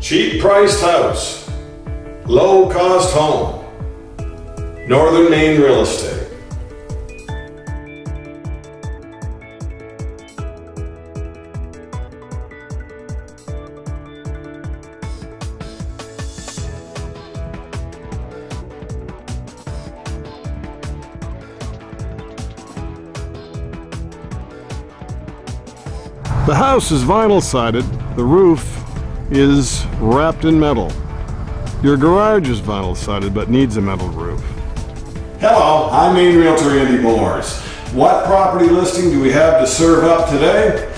Cheap priced house, low cost home, Northern Maine real estate. The house is vinyl sided, the roof is wrapped in metal. Your garage is vinyl sided but needs a metal roof. Hello, I'm Maine Realtor Andy Moores. What property listing do we have to serve up today?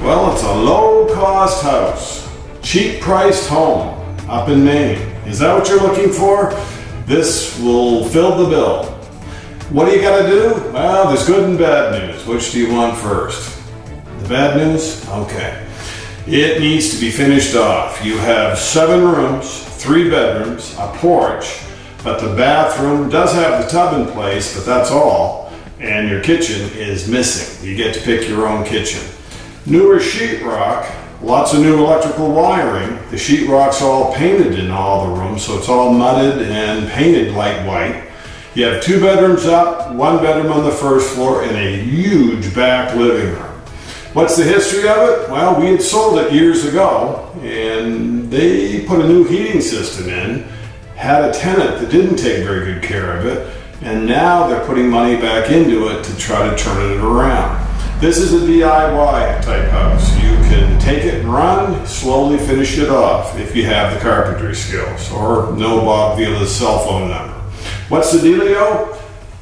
Well, it's a low cost house, cheap priced home up in Maine. Is that what you're looking for? This will fill the bill. What do you gotta do? Well, there's good and bad news. Which do you want first? The bad news? Okay. It needs to be finished off. You have 7 rooms, 3 bedrooms, a porch, but the bathroom does have the tub in place, but that's all. And your kitchen is missing. You get to pick your own kitchen. Newer sheetrock, lots of new electrical wiring. The sheetrock's all painted in all the rooms, so it's all mudded and painted light white. You have 2 bedrooms up, 1 bedroom on the first floor, and a huge back living room. What's the history of it? Well, we had sold it years ago, and they put a new heating system in, had a tenant that didn't take very good care of it, and now they're putting money back into it to try to turn it around. This is a DIY type house. You can take it and run, slowly finish it off if you have the carpentry skills, or know Bob Vila's cell phone number. What's the dealio?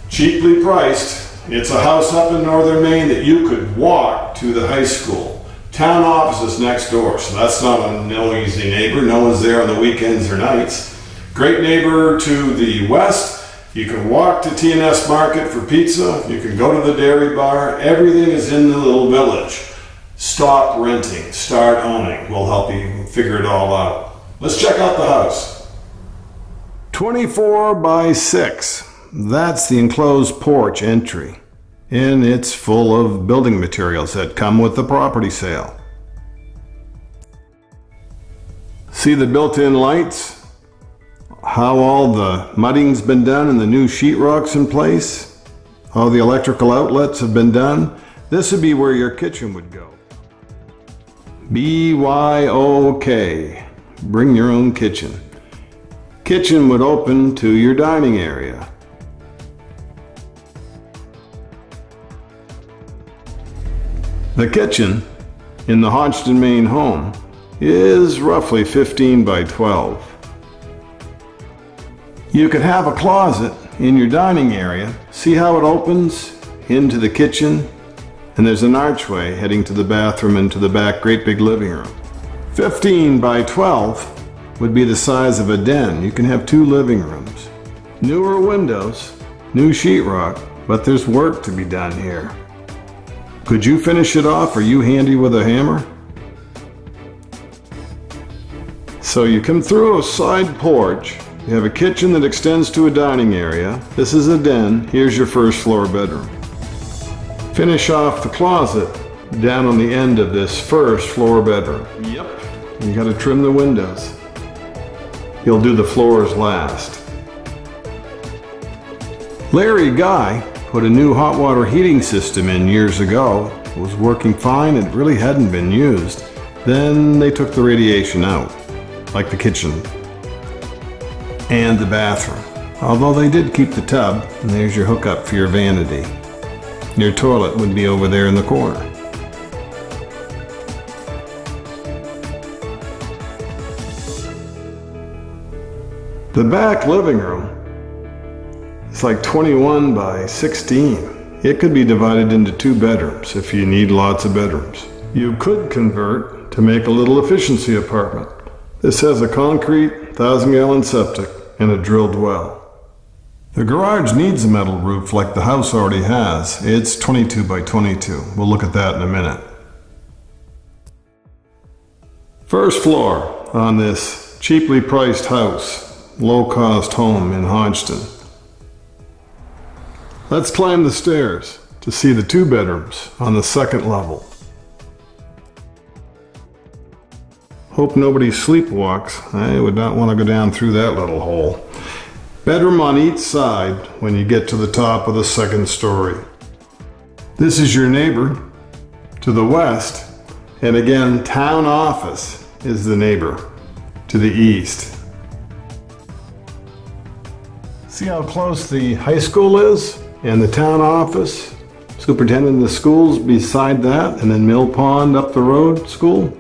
Cheaply priced. It's a house up in Northern Maine that you could walk to the high school. Town office is next door, so that's not a noisy neighbor. No one's there on the weekends or nights. Great neighbor to the west. You can walk to T&S Market for pizza. You can go to the dairy bar. Everything is in the little village. Stop renting, start owning. We'll help you figure it all out. Let's check out the house. 24 by 6. That's the enclosed porch entry, and it's full of building materials that come with the property sale. See the built-in lights? How all the mudding's been done and the new sheetrock's in place? All the electrical outlets have been done? This would be where your kitchen would go. BYOK. Bring your own kitchen. Kitchen would open to your dining area. The kitchen in the Hodgdon, Maine home is roughly 15 by 12. You could have a closet in your dining area. See how it opens into the kitchen? And there's an archway heading to the bathroom and to the back great big living room. 15 by 12 would be the size of a den. You can have 2 living rooms. Newer windows, new sheetrock, but there's work to be done here. Could you finish it off? Are you handy with a hammer? So you come through a side porch. You have a kitchen that extends to a dining area. This is a den. Here's your first floor bedroom. Finish off the closet down on the end of this first floor bedroom. Yep. You got to trim the windows. You'll do the floors last. Larry Guy put a new hot water heating system in years ago. It was working fine and really hadn't been used. Then they took the radiation out, like the kitchen and the bathroom. Although they did keep the tub, and there's your hookup for your vanity. Your toilet would be over there in the corner. The back living room, it's like 21 by 16. It could be divided into 2 bedrooms if you need lots of bedrooms. You could convert to make a little efficiency apartment. This has a concrete 1,000-gallon septic and a drilled well. The garage needs a metal roof like the house already has. It's 22 by 22. We'll look at that in a minute. First floor on this cheaply priced house, low-cost home in Hodgdon. Let's climb the stairs to see the 2 bedrooms on the second level. Hope nobody sleepwalks. I would not want to go down through that little hole. Bedroom on each side when you get to the top of the second story. This is your neighbor to the west, and again, town office is the neighbor to the east. See how close the high school is and the town office? Superintendent of the schools beside that, and then Mill Pond up the road school.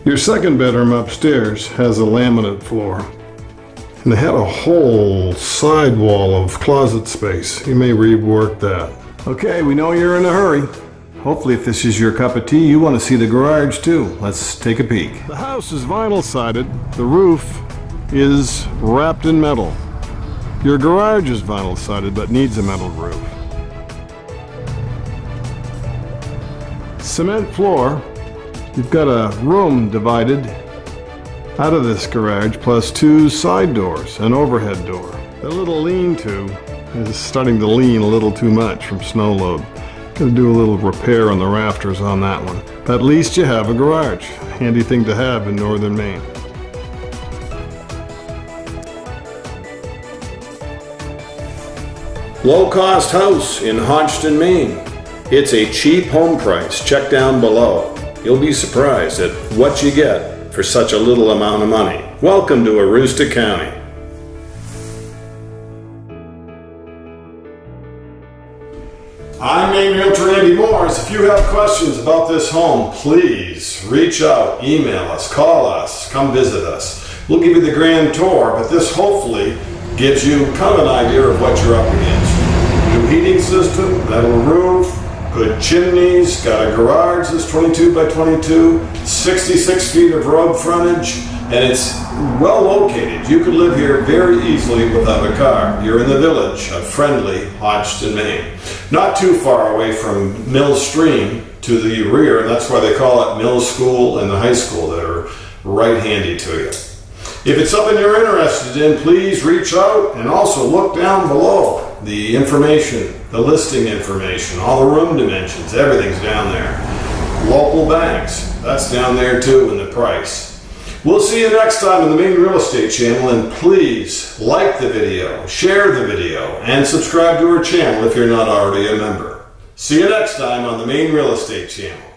Your second bedroom upstairs has a laminate floor, and they had a whole side wall of closet space. You may rework that. Okay, we know you're in a hurry. Hopefully, if this is your cup of tea, you want to see the garage too. Let's take a peek. The house is vinyl sided. The roof is wrapped in metal. Your garage is vinyl sided but needs a metal roof. Cement floor. You've got a room divided out of this garage plus two side doors, an overhead door. The little lean-to is starting to lean a little too much from snow load. Gonna do a little repair on the rafters on that one. But at least you have a garage. Handy thing to have in northern Maine. Low-cost house in Hodgdon, Maine. It's a cheap home price. Check down below. You'll be surprised at what you get for such a little amount of money. Welcome to Aroostook County. I'm Maine Realtor Andy Morris. If you have questions about this home, please reach out, email us, call us, come visit us. We'll give you the grand tour, but this hopefully gives you kind of an idea of what you're up against. New heating system, metal roof, good chimneys, got a garage that's 22 by 22, 66 feet of road frontage, and it's well located. You could live here very easily without a car. You're in the village of friendly Hodgdon, Maine. Not too far away from Mill Stream to the rear, and that's why they call it Mill School and the high school that are right handy to you. If it's something you're interested in, please reach out and also look down below. The information, the listing information, all the room dimensions, everything's down there. Local banks, that's down there too in the price. We'll see you next time on the Maine Real Estate Channel, and please like the video, share the video, and subscribe to our channel if you're not already a member. See you next time on the Maine Real Estate Channel.